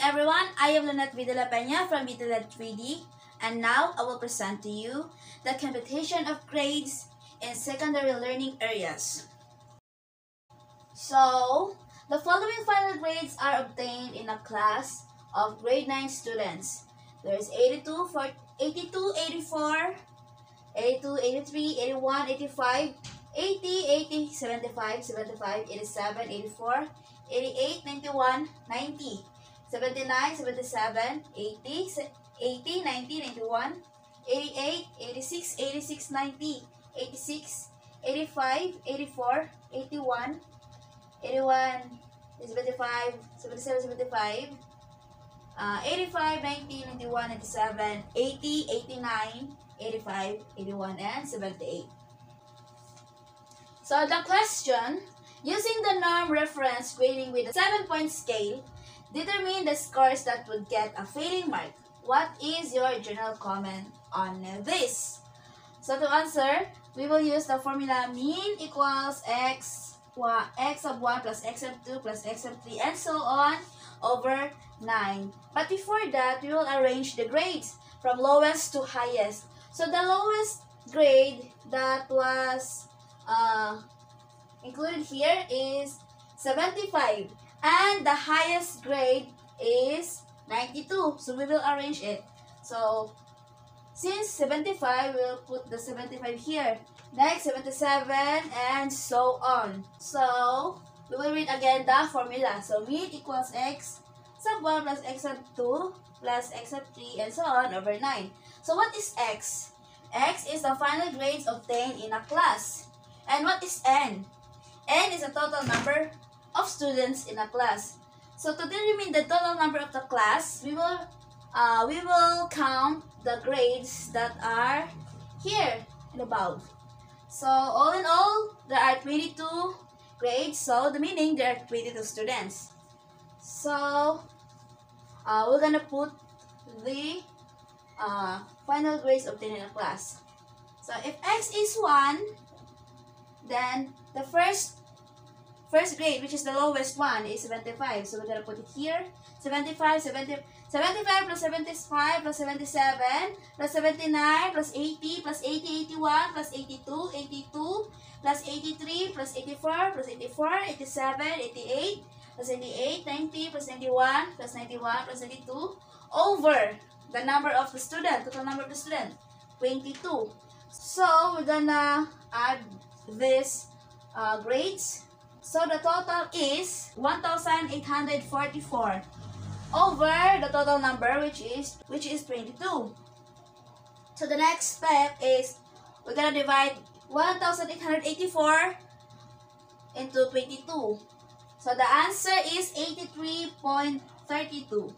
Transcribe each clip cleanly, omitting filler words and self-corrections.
everyone, I am Lynette Peña from Btled 3D, and now I will present to you the computation of grades in secondary learning areas. So, the following final grades are obtained in a class of grade 9 students. There is 82, 84, 82, 83, 81, 85, 80, 80, 75, 75, 87, 84, 88, 91, 90, 79, 77, 80, 80, 90, 91, 88, 86, 86, 90, 86, 85, 84, 81, 81, 75, 77, 75, 85, 90, 91, 97, 80, 89, 85, 81, and 78. So the question, using the norm reference grading with a 7-point scale, determine the scores that would get a failing mark. What is your general comment on this? So to answer, we will use the formula mean equals x of 1 plus x of 2 plus x of 3 and so on over 9. But before that, we will arrange the grades from lowest to highest. So the lowest grade that was included here is 75, and the highest grade is 92. So we will arrange it. So since 75, we will put the 75 here. Next, 77, and so on. So we will read again the formula. So mean equals x sub 1 plus x sub 2 plus x sub 3 and so on over 9. So what is x? X is the final grades obtained in a class. And what is n? N is the total number of students in a class. So to determine the total number of the class, we will count the grades that are here and above. So all in all, there are 22 grades. So the meaning there are 22 students. So we're gonna put the final grades obtained in a class. So if x is 1, then the first grade, which is the lowest one, is 75. So we're gonna put it here. 75 plus 75 plus 77 plus 79 plus 80 plus 80, 81 plus 82, 82 plus 83 plus 84 plus 84, 87, 88 plus 88, 90 plus 91 plus 91 plus 92 over the number of the student, total number of the student, 22. So we're gonna add this grades. So the total is 1,844 over the total number, which is 22. So the next step is we're gonna divide 1,884 into 22. So the answer is 83.32.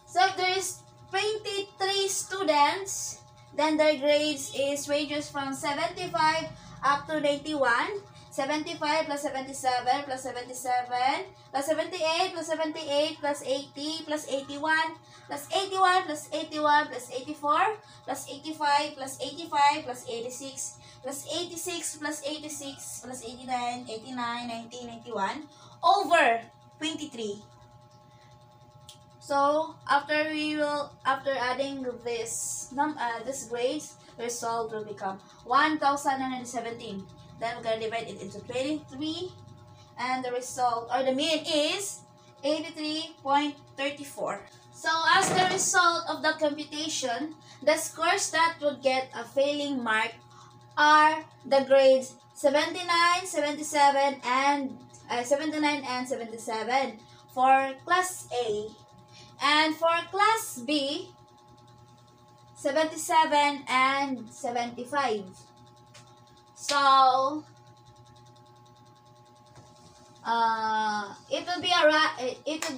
So if there is 23 students, then their grades ranges from 75 up to 91. 75 plus 77 plus 77 plus 78 plus 78 plus 80 plus 81 plus 81 plus 81 plus 84 plus 85 plus 85 plus 86 plus 86 plus 86 plus 89, 89, 90, 91 over 23. So after adding this grades, the result will become 1,917. Then we're going to divide it into 23, and the result, or the mean, is 83.34. So as the result of the computation, the scores that would get a failing mark are the grades 79, 77, and 79 and 77 for Class A. And for Class B, 77 and 75. So it would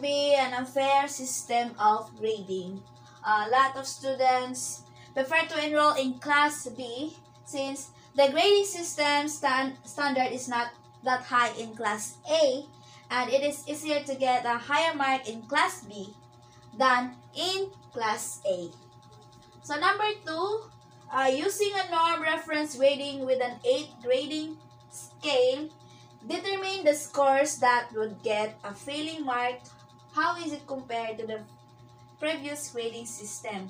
be an unfair system of grading. A lot of students prefer to enroll in Class B since the grading system standard is not that high in Class A, and it is easier to get a higher mark in Class B than in Class A. So number 2, using a norm reference grading with an 8 grading scale, determine the scores that would get a failing mark how is it compared to the previous grading system?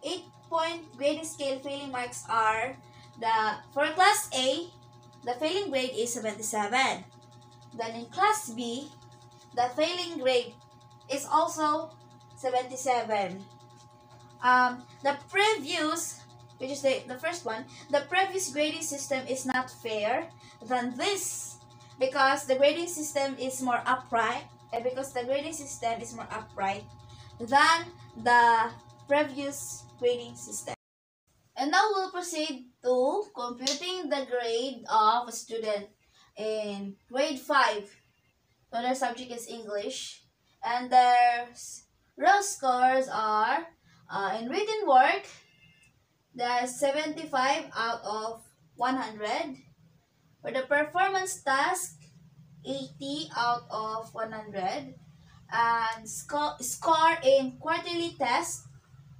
8-point grading scale failing marks are for class A, the failing grade is 77. Then in class B, the failing grade is also 77. The previous, which is the first one, the previous grading system is not fair than this because the grading system is more upright, and because the grading system is more upright than the previous grading system. And now we'll proceed to computing the grade of a student in grade 5. So their subject is English, and their raw scores are in written work, there's 75 out of 100. For the performance task, 80 out of 100. And score in quarterly test,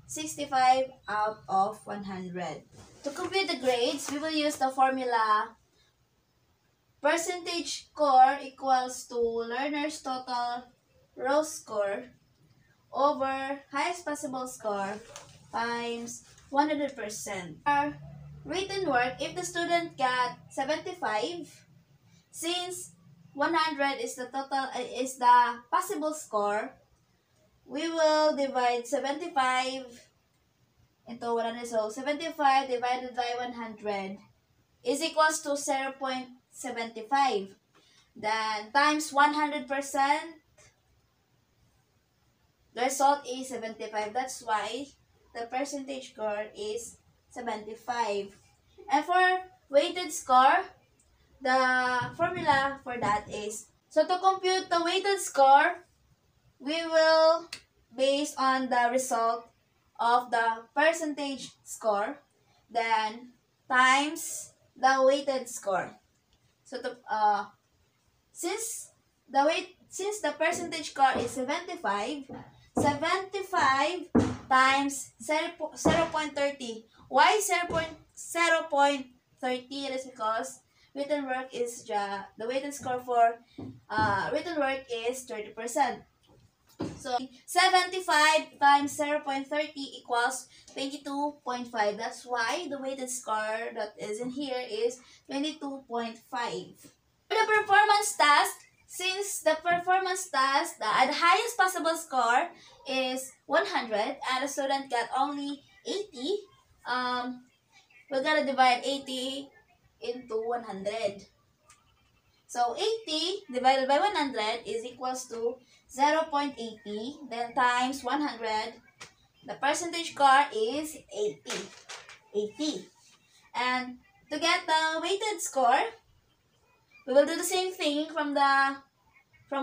65 out of 100. To compute the grades, we will use the formula percentage score equals to learner's total raw score over highest possible score times 100%. Our written work, if the student got 75, since 100 is the possible score, we will divide 75 into 100. So 75 divided by 100 is equals to 0.75. Then times 100%, the result is 75. That's why the percentage score is 75. And for weighted score, the formula for that is, so to compute the weighted score, we will base on the result of the percentage score, then times the weighted score. So since the percentage score is 75 times 0.30. Why 0.30? It is because written work is the weighted score for written work is 30%. So 75 times 0.30 equals 22.5. That's why the weighted score that is in here is 22.5. For the performance task, since the performance task, the highest possible score is 100 and the student got only 80, we're gonna divide 80 into 100. So 80 divided by 100 is equals to 0.80, then times 100. The percentage score is 80. And to get the weighted score, we will do the same thing from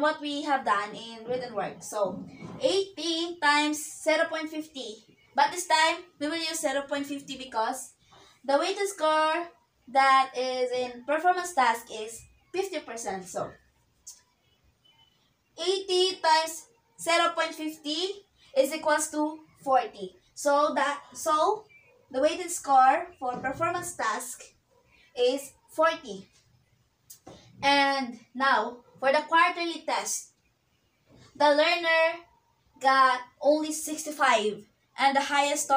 what we have done in written work. So 80 times 0.50. But this time, we will use 0.50 because the weighted score that is in performance task is 50%. So 80 times 0.50 is equals to 40. So the weighted score for performance task is 40. And now for the quarterly test, the learner got only 65 and the highest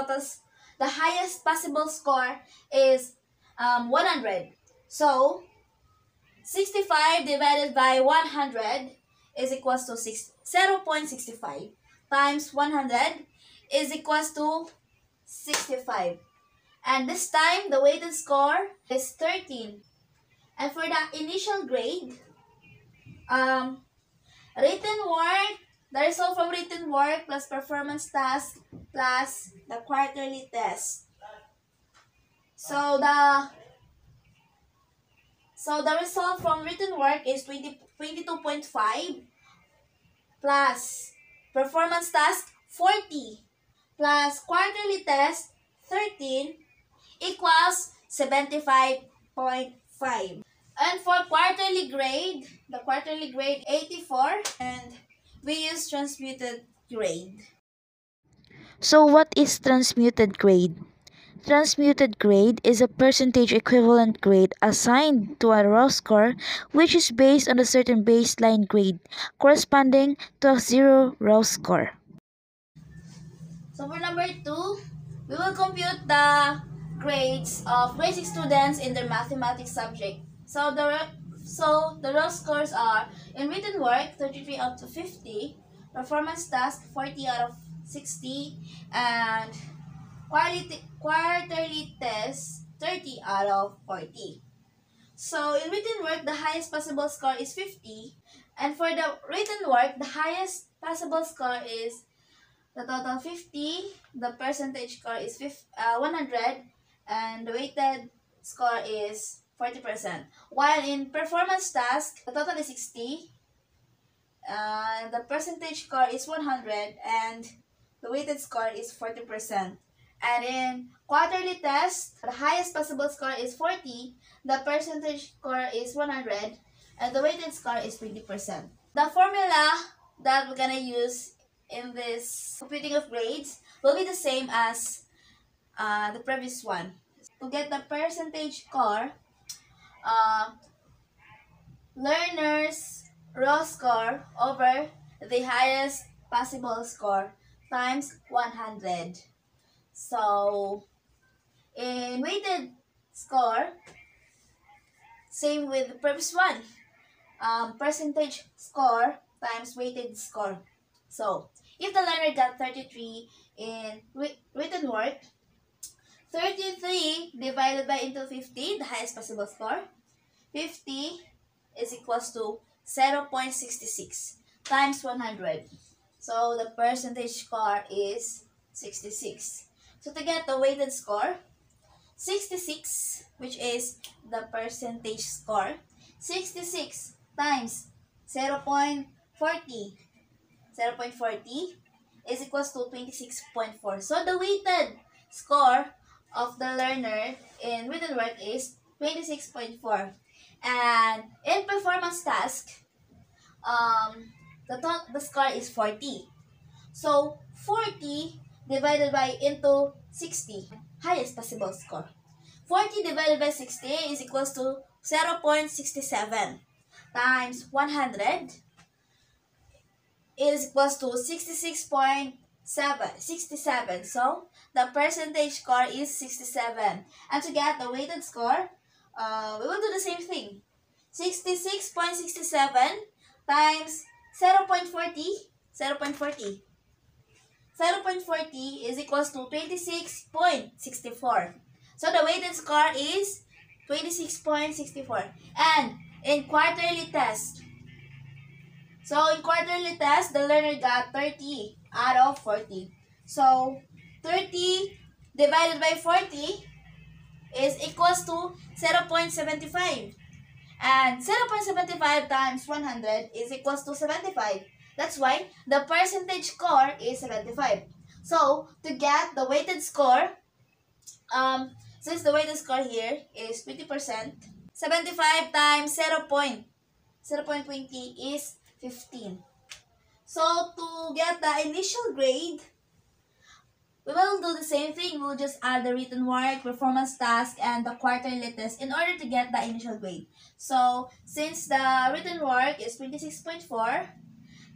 possible score is 100. So 65 divided by 100 is equals to 0.65 times 100 is equals to 65. And this time the weighted score is 13. And for the initial grade, written work, the result from written work plus performance task plus the quarterly test. So the result from written work is 22.5 plus performance task 40 plus quarterly test 13 equals 75.5. And for quarterly grade, the quarterly grade 84, and we use transmuted grade. So what is transmuted grade? Transmuted grade is a percentage equivalent grade assigned to a raw score which is based on a certain baseline grade corresponding to a zero raw score. So for number 2, we will compute the grades of grade 6 students in their mathematics subject. So the raw scores are in written work 33 out of 50, performance task 40 out of 60, and quarterly test 30 out of 40. So in written work, the highest possible score is 50, and for the written work, the highest possible score is the total 50, the percentage score is 100, and the weighted score is 40%. While in performance task, the total is 60, the percentage score is 100, and the weighted score is 40%. And in quarterly test, the highest possible score is 40, the percentage score is 100, and the weighted score is 20%. The formula that we're gonna use in this computing of grades will be the same as the previous one. To get the percentage score, learner's raw score over the highest possible score times 100. So, in weighted score, same with the previous one. Percentage score times weighted score. So, if the learner got 33 in written work, 33 divided by into 50, the highest possible score, 50 is equals to 0.66 times 100. So, the percentage score is 66. So, to get the weighted score, 66, which is the percentage score, 66 times 0.40 is equals to 26.4. So the weighted score of the learner in written work is 26.4. And in performance task, the score is 40. So 40 divided by into 60, highest possible score. 40 divided by 60 is equals to 0.67 times 100 is equals to 66.67. So, the percentage score is 67. And to get the weighted score, we will do the same thing. 66.67 times 0.40 is equals to 26.64. So the weighted score is 26.64. And in quarterly test, the learner got 30 out of 40. So 30 divided by 40 is equals to 0.75. And 0.75 times 100 is equals to 75. That's why the percentage score is 75. So, to get the weighted score, since the weighted score here is 20%, 75 times 0.20 is 15. So, to get the initial grade, we will do the same thing. We'll just add the written work, performance task, and the quarterly test in order to get the initial grade. So, since the written work is 26.4,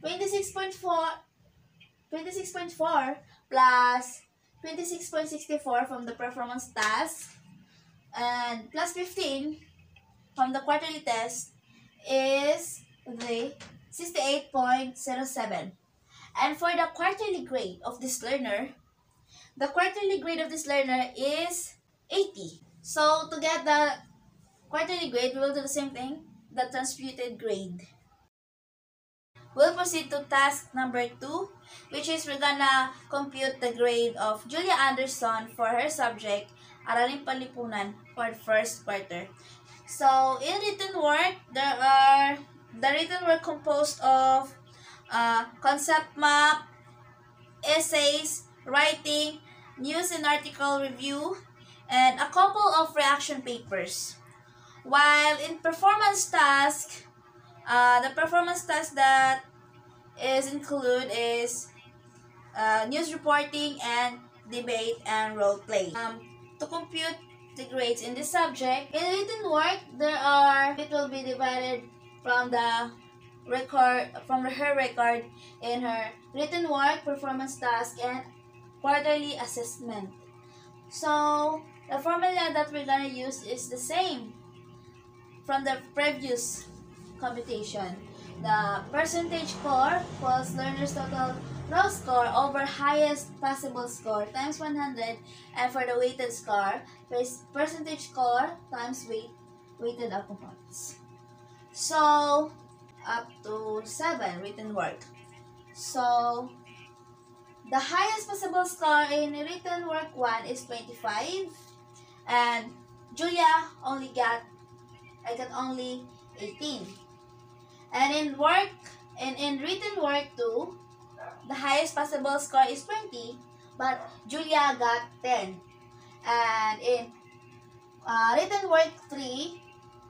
26.4 plus 26.64 from the performance task and plus 15 from the quarterly test is the 68.07. And for the quarterly grade of this learner, the quarterly grade of this learner is 80. So to get the quarterly grade, we will do the same thing, the transmuted grade. We'll proceed to task number 2, which is we're gonna compute the grade of Julia Anderson for her subject, Araling Panlipunan, for the first quarter. So, in written work, the written work composed of concept map, essays, writing, news and article review, and a couple of reaction papers. While in performance task, the performance task that is included is news reporting and debate and role play. to compute the grades in this subject, in written work, it will be divided from her record in her written work, performance task, and quarterly assessment. So, the formula that we're gonna use is the same from the previous computation. The percentage score equals learner's total raw score over highest possible score times 100, and for the weighted score, percentage score times weighted occupants. So, up to 7 written work. So, the highest possible score in written work 1 is 25, and Julia I got only 18. And in written work 2, the highest possible score is 20, but Julia got 10. And in written work 3,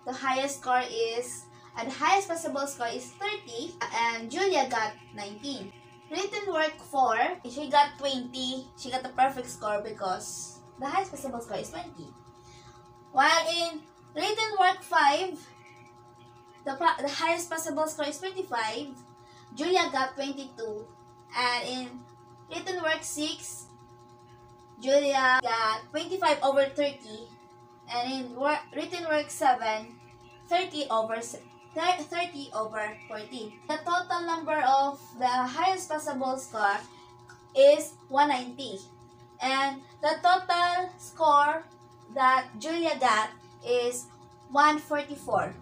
the highest possible score is 30, and Julia got 19. Written work 4, she got 20. She got the perfect score because the highest possible score is 20. While in written work 5, the highest possible score is 25. Julia got 22. And in written work 6, Julia got 25 over 30. And in written work 7, 30 over 40. The total number of the highest possible score is 190. And the total score that Julia got is 144.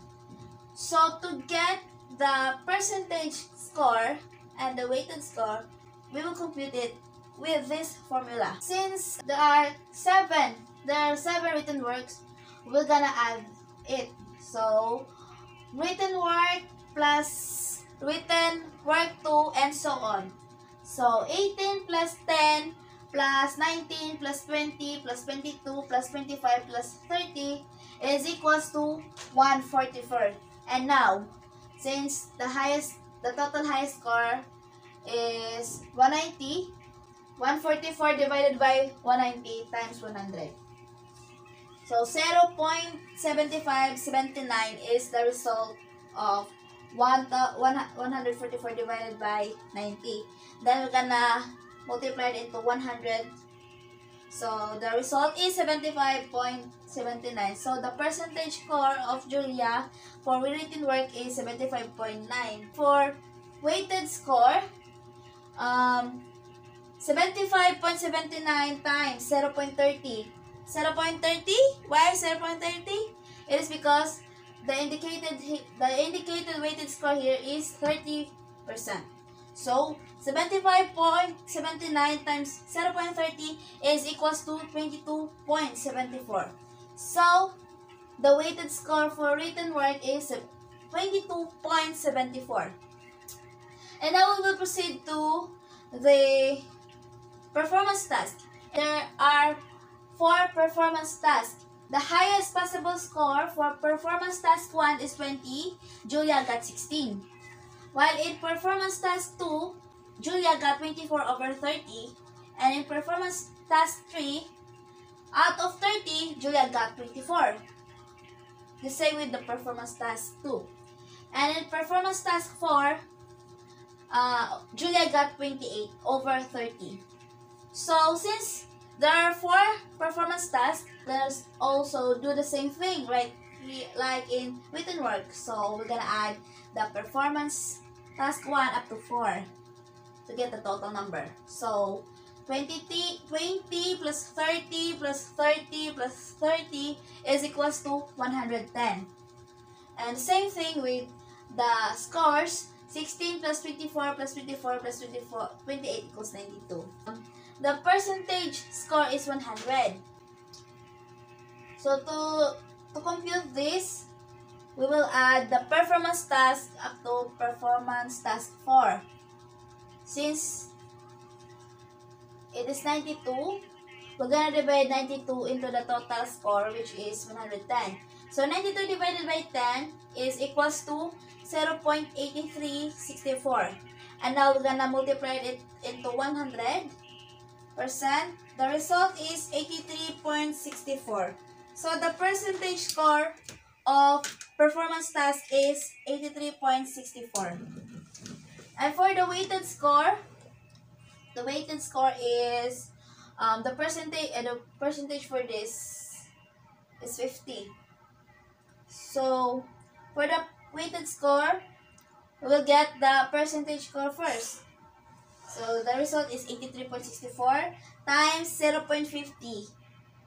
So to get the percentage score and the weighted score, we will compute it with this formula. Since there are seven written works, we're gonna add it. So written work plus written work 2 and so on. So 18 plus 10 plus 19 plus 20 plus 22 plus 25 plus 30 is equals to 144. And now, since the total highest score is 190, 144 divided by 190 times 100. So 0.7579 is the result of 144 divided by 90. Then we're gonna multiply it into 100. So the result is 75.79. So the percentage score of Julia for written work is 75.9. For weighted score, 75.79 times 0.30. 0.30? Why 0.30? It is because the indicated weighted score here is 30%. So 75.79 times 0.30 is equals to 22.74. So the weighted score for written work is 22.74. And now we will proceed to the performance task. There are 4 performance tasks. The highest possible score for performance task 1 is 20. Julia got 16. While in performance task 2, Julia got 24 over 30. And in performance task 3, out of 30, Julia got 24. The same with the performance task 2. And in performance task 4, Julia got 28 over 30. So since there are 4 performance tasks, let's also do the same thing, right? Like in written work. So we're gonna add the performance task 1 up to 4 to get the total number. So 20 plus 30 plus 30 plus 30 is equals to 110. And same thing with the scores. 16 plus 24 plus 24 plus 24, 28 equals 92. The percentage score is 100. So to compute this, we will add the performance task up to performance task 4. Since it is 92, we're gonna divide 92 into the total score, which is 110. So 92 divided by 10 is equals to 0.8364. And now we're gonna multiply it into 100. The result is 83.64. So the percentage score of performance task is 83.64. And for the weighted score is the percentage for this is 50. So for the weighted score, we will get the percentage score first. So the result is 83.64 times 0.50.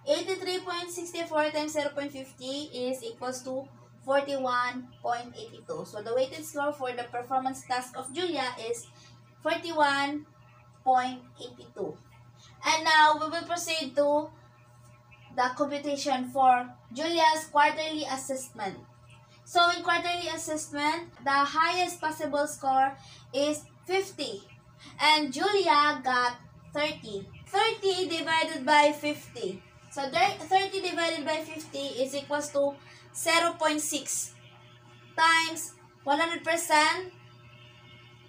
83.64 times 0.50 is equals to 41.82. So the weighted score for the performance task of Julia is 41.82. And now we will proceed to the computation for Julia's quarterly assessment. So in quarterly assessment, the highest possible score is 50. And Julia got 30. 30 divided by 50. So 30 divided by 50 is equals to 0.6 times 100%.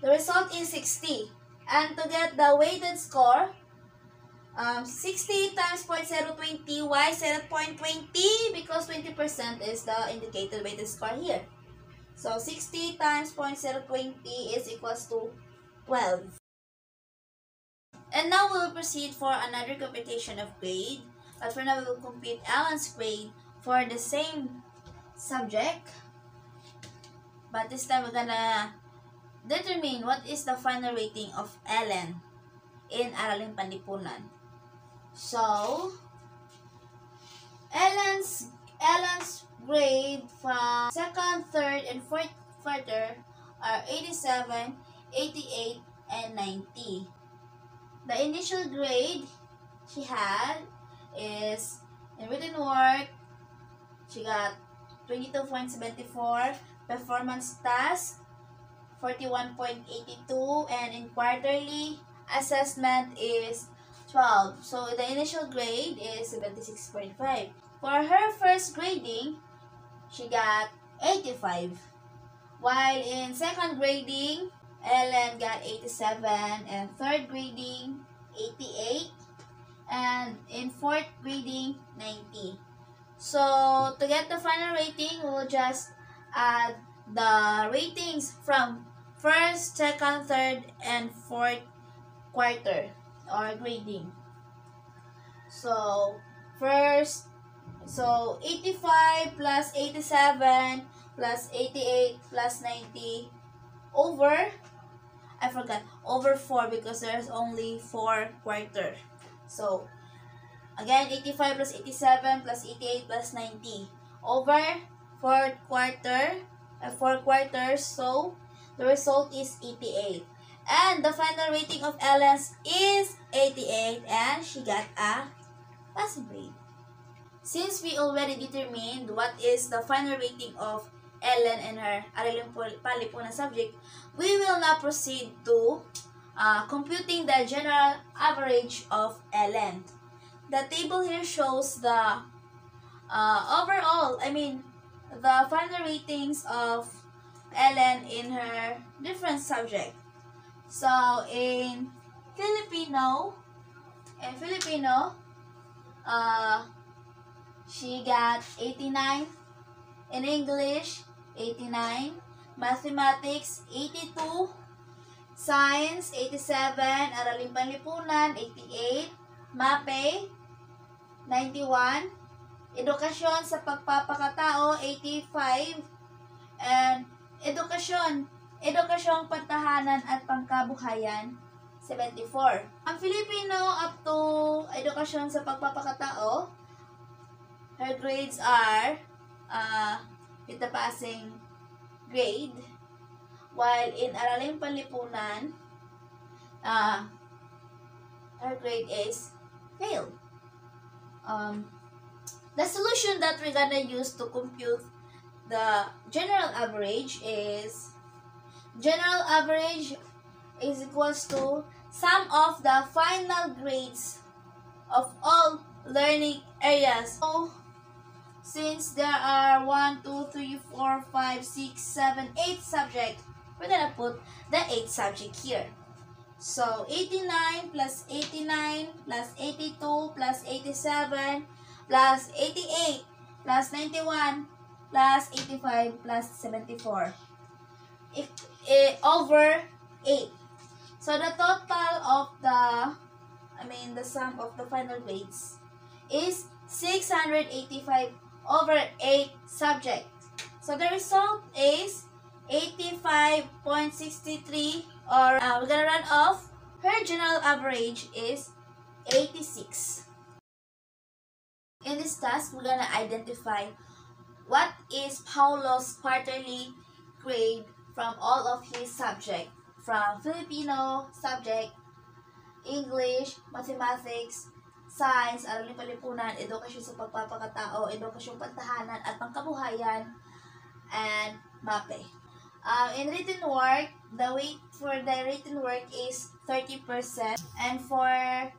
The result is 60. And to get the weighted score, 60 times 0.020. Why 0.20? Because 20% is the indicated weighted score here. So 60 times 0.020 is equals to 12. And now we will proceed for another computation of grade. But for now, we will compute Alan's grade for the same subject. But this time, we're gonna determine what is the final rating of Ellen in Araling Panlipunan. So, Ellen's grade from second, third, and fourth quarter are 87, 88, and 90. The initial grade she had is in written work, she got 22.74, performance task 41.82, and in quarterly assessment is 12. So the initial grade is 76.5. For her first grading, she got 85. While in second grading, Ellen got 87, and third grading 88, and in fourth grading 90. So to get the final rating, we'll just add the ratings from first, second, third, and fourth quarter or grading. So first, 85 plus 87 plus 88 plus 90 over 4 because there's only 4 quarter. So again, 85 plus 87 plus 88 plus 90 over 4 quarters. So the result is 88. And the final rating of Ellen's is 88, and she got a passing grade. Since we already determined what is the final rating of Ellen and her Araling Panlipunan subject, we will now proceed to computing the general average of Ellen. The table here shows the the final ratings of Ellen in her different subject. So in Filipino, she got 89. In English, 89. Mathematics, 82. Science, 87. Araling Panlipunan, 88. MAPE, 91. Edukasyon sa pagpapakatao, 85. And Edukasyong Pantahanan at Pangkabuhayan, 74. Ang Filipino up to Edukasyon sa Pagpapakatao, her grades are with the passing grade, while in Araling Panlipunan, her grade is failed. The solution that we're gonna use to compute the general average is equals to sum of the final grades of all learning areas. So, since there are 1, 2, 3, 4, 5, 6, 7, 8 subjects, we're gonna put the 8 subject here. So 89 plus 89 plus 82 plus 87 plus 88 plus 91 plus 85 plus 74 over 8. So the total of the sum of the final grades is 685 over 8 subjects. So the result is 85.63, or we're gonna run off. Her general average is 86. In this task, we're gonna identify what is Paulo's quarterly grade from all of his subjects, from Filipino subject, English, Mathematics, Science, Aralin Palipunan, Edukasyon sa Pagpapakatao, Edukasyon Pantahanan at Pangkabuhayan, and MAPE. In written work, the weight for the written work is 30%, and for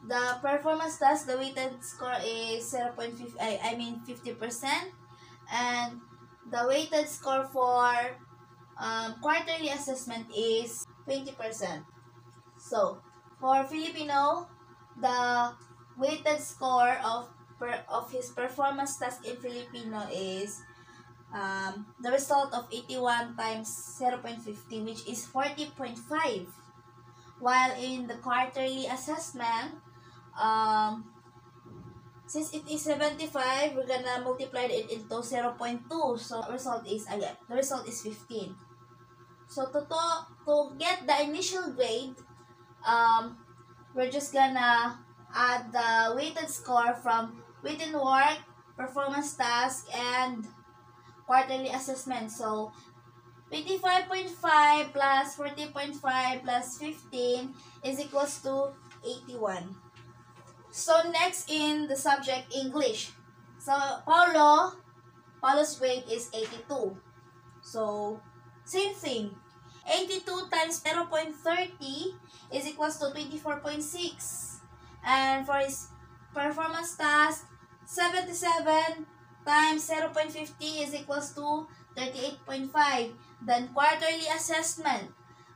the performance task, the weighted score is 50%, and the weighted score for quarterly assessment is 20%. So, for Filipino, the weighted score of his performance task in Filipino is the result of 81 times 0.50, which is 40.5. While in the quarterly assessment, since it is 75, we're gonna multiply it into 0.2. So the result is 15. So to get the initial grade, we're just gonna add the weighted score from written work, performance task, and quarterly assessment. So 25.5 plus 40.5 plus 15 is equals to 81. So next in the subject English. So Paulo's grade is 82. So same thing. 82 times 0.30 is equals to 24.6. And for his performance task, 77 times 0.50 is equals to 38.5. Then quarterly assessment,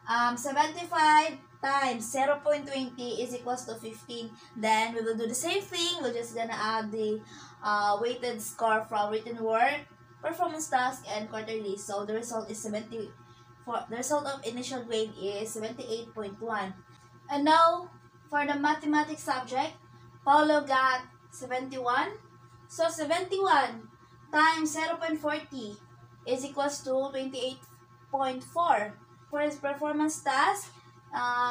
75 times 0.20 is equals to 15. Then we will do the same thing. We're just gonna add the weighted score from written work, performance task, and quarterly. So the result is the result of initial grade is 78.1. And now for the mathematics subject, Paulo got 71. So 71 times 0.40 is equals to 28.4. For his performance task,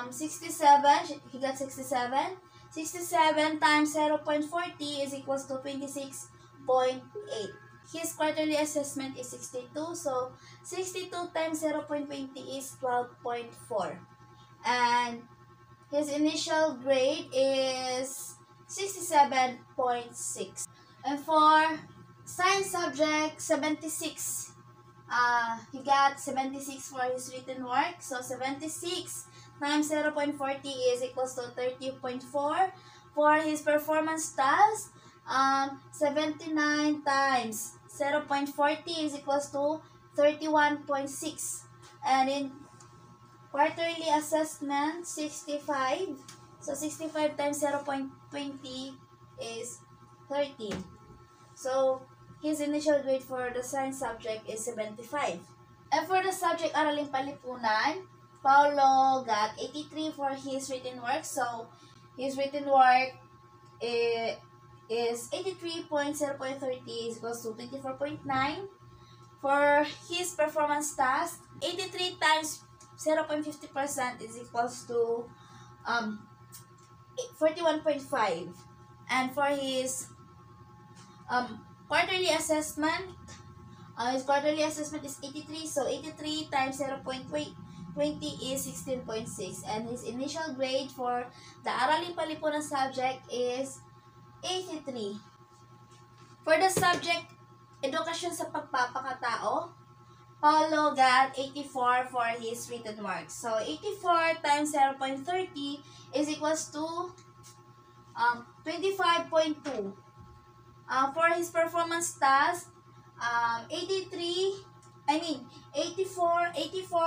67, he got 67. 67 times 0.40 is equals to 26.8. His quarterly assessment is 62. So 62 times 0.20 is 12.4. And his initial grade is 67.6. And for science subject, 76. He got 76 for his written work. So 76 times 0.40 is equals to 30.4. For his performance task, 79 times 0.40 is equals to 31.6. And in quarterly assessment, 65. So 65 times 0.20 is 13. So his initial grade for the science subject is 75. And for the subject Araling Palipunan, Paulo got 83 for his written work. So his written work is 83.0.30 is equals to 24.9. For his performance task, 83 times 0.50% is equals to 41.5. And for his quarterly assessment, his quarterly assessment is 83. So 83 times 0.20 is 16.6. And his initial grade for the Araling Palipunan subject is 83. For the subject Edukasyon sa Pagpapakatao, Paulo got 84 for his written work. So 84 times 0.30 is equals to 25.2. For his performance task, 84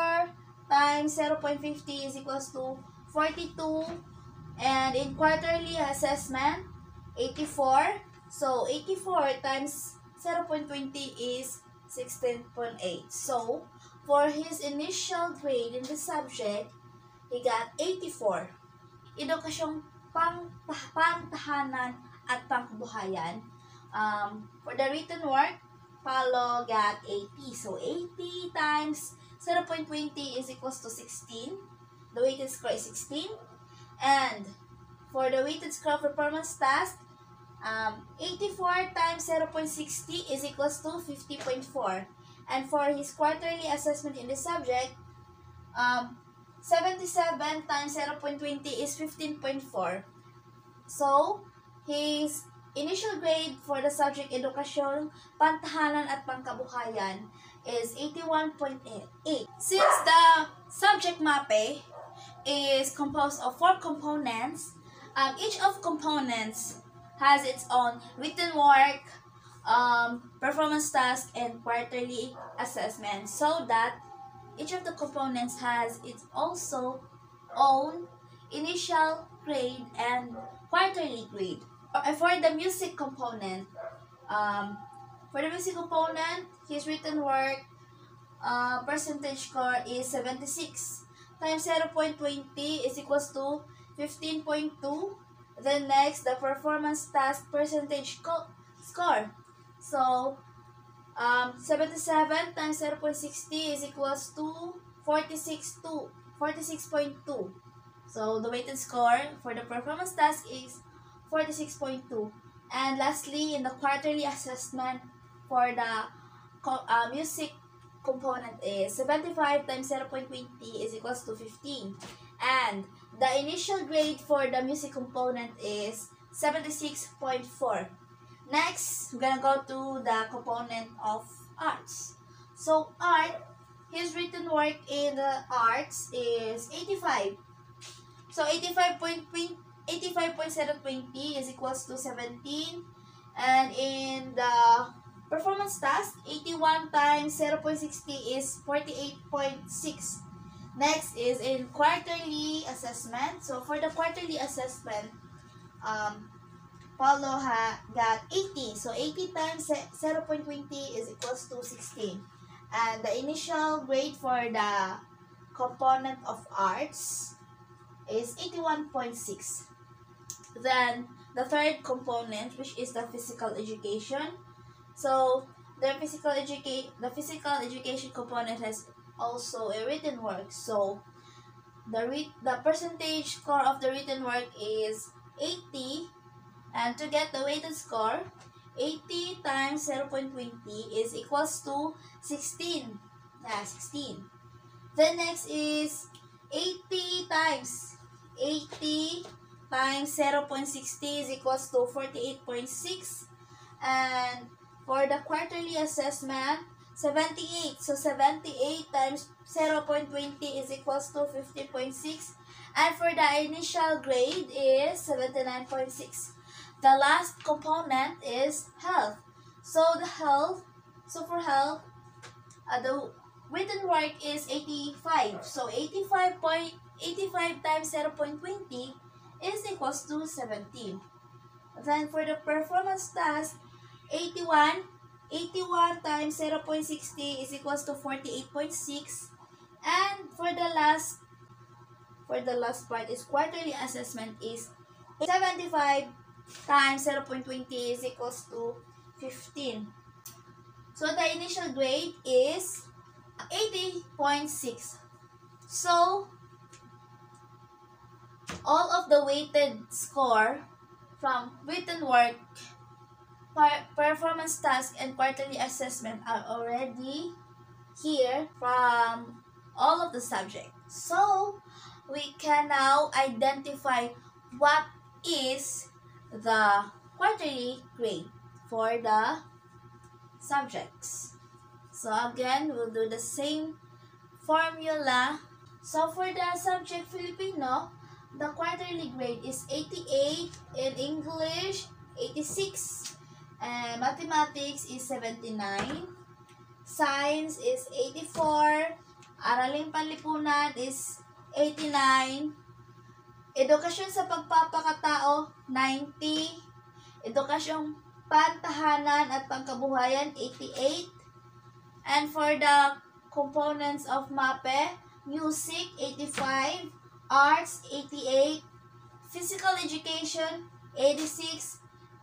times 0.50 is equals to 42. And in quarterly assessment, 84. So 84 times 0.20 is 16.8. So for his initial grade in the subject, he got 84. Edukasyong pantahanan at pangkabuhayan. For the written work, Paulo got 80. So 80 times 0.20 is equals to 16. The weighted score is 16. And for the weighted score performance task, 84 times 0.60 is equals to 50.4. And for his quarterly assessment in the subject, 77 times 0.20 is 15.4. So, his initial grade for the subject edukasyon, pantahanan at pangkabuhayan is 81.8. Since the subject MAPE is composed of 4 components, each of components has its own written work, performance task, and quarterly assessment, so that each of the components has its also own initial grade and quarterly grade. For the music component, his written work percentage score is 76 times 0.20 is equals to 15.2. Then next, the performance task percentage score. So 77 times 0.60 is equals to 46.2. So the weighted score for the performance task is 46.2. And lastly, in the quarterly assessment for the music component is 75 times 0.20 is equals to 15. And the initial grade for the music component is 76.4. Next, we're gonna go to the component of arts. So art, his written work in the arts is 85. So 85.020 is equals to 17. And in the performance task, 81 times 0.60 is 48.6. Next is in quarterly assessment. So for the quarterly assessment, Paulo got 80. So 80 times 0.20 is equals to 16. And the initial grade for the component of arts is 81.6. Then the third component, which is the physical education. So the physical education component has also a written work. So the percentage score of the written work is 80. And to get the weighted score, 80 times 0.20 is equals to 16. Yeah, 16. Then next is 80 times 0.60 is equals to 48.6. And for the quarterly assessment, 78. So 78 times 0.20 is equals to 50.6. And for the initial grade is 79.6. The last component is health. So for health, the written work is 85. So 85 times 0.20 is equals to 17. Then for the performance task, 81 times 0.60 is equals to 48.6. And for the last part is quarterly assessment is 75 times 0.20 is equals to 15. So the initial grade is 80.6. So all of the weighted score from written work, performance task, and quarterly assessment are already here from all of the subjects. So we can now identify what is the quarterly grade for the subjects. So again, we'll do the same formula. So for the subject Filipino, the quarterly grade is 88, in English 86, and mathematics is 79, science is 84, araling panlipunan is 89, Edukasyon sa pagpapakatao, 90. Edukasyong pantahanan at pangkabuhayan, 88. And for the components of MAPE, music, 85. Arts, 88. Physical education, 86.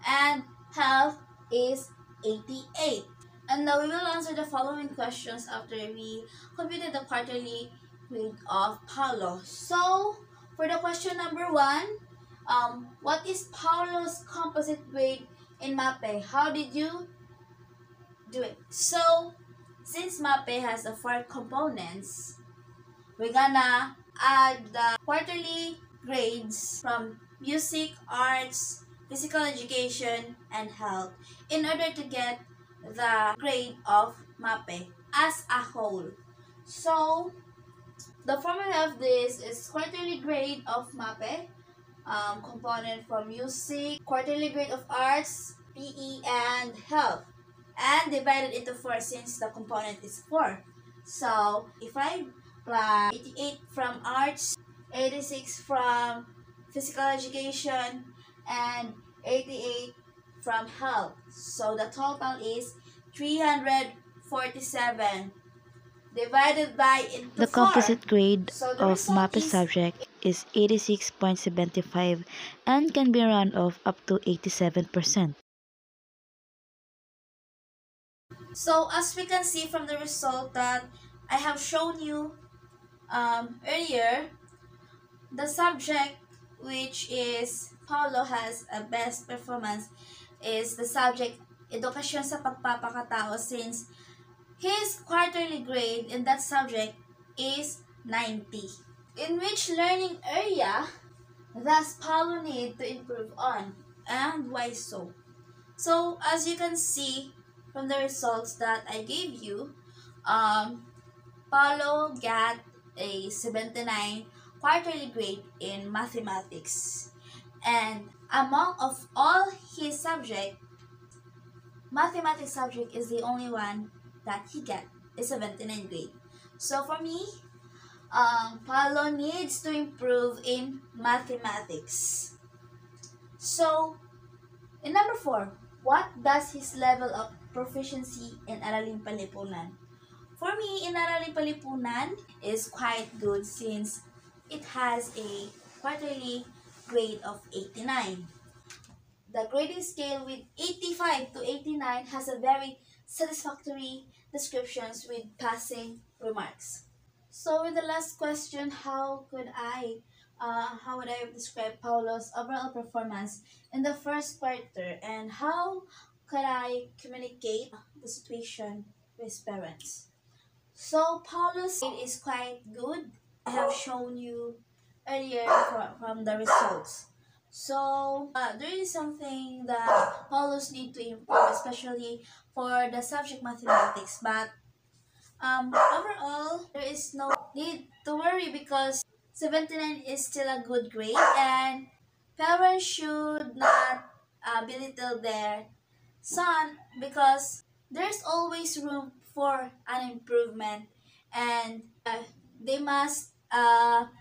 And health is 88. And now we will answer the following questions after we computed the quarterly grade of Paulo. So, for the question number 1, what is Paulo's composite grade in MAPE? How did you do it? So, since MAPE has the 4 components, we're gonna add the quarterly grades from music, arts, physical education, and health in order to get the grade of MAPE as a whole. So, the formula of this is quarterly grade of MAPE, component from music, quarterly grade of arts, PE, and health, and divided into 4 since the component is 4. So, if I plus 88 from arts, 86 from physical education, and 88 from health. So the total is 347 divided by into The 4. composite grade So the of result MAPE is subject is 86.75 and can be rounded off up to 87%. so as we can see from the result that I have shown you earlier, the subject which is Paulo has a best performance is the subject Edukasyon sa Pagpapakatao since his quarterly grade in that subject is 90. In which learning area does Paulo need to improve on, and why so? So as you can see from the results that I gave you, Paulo got a 79 quarterly grade in mathematics. And among of all his subject, mathematics subject is the only one that he got a 79 grade. So for me, Paulo needs to improve in mathematics. So, in number 4, what does his level of proficiency in Araling Palipunan? For me, in Araling Palipunan is quite good since it has a quarterly grade of 89. The grading scale with 85 to 89 has a very satisfactory descriptions with passing remarks. So with the last question, how would I describe Paulo's overall performance in the first quarter, and how could I communicate the situation with his parents? So Paulo's grade is quite good. I have shown you earlier from the results. So there is something that Paulo's need to improve, especially for the subject mathematics. But overall, there is no need to worry because 79 is still a good grade, and parents should not belittle their son because there's always room for an improvement, and they must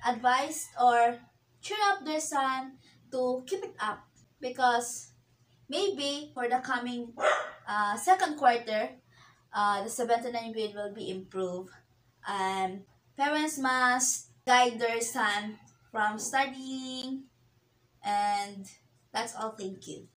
advise or cheer up their son to keep it up because maybe for the coming second quarter, the 79 grade will be improved, and parents must guide their son from studying, and that's all. Thank you.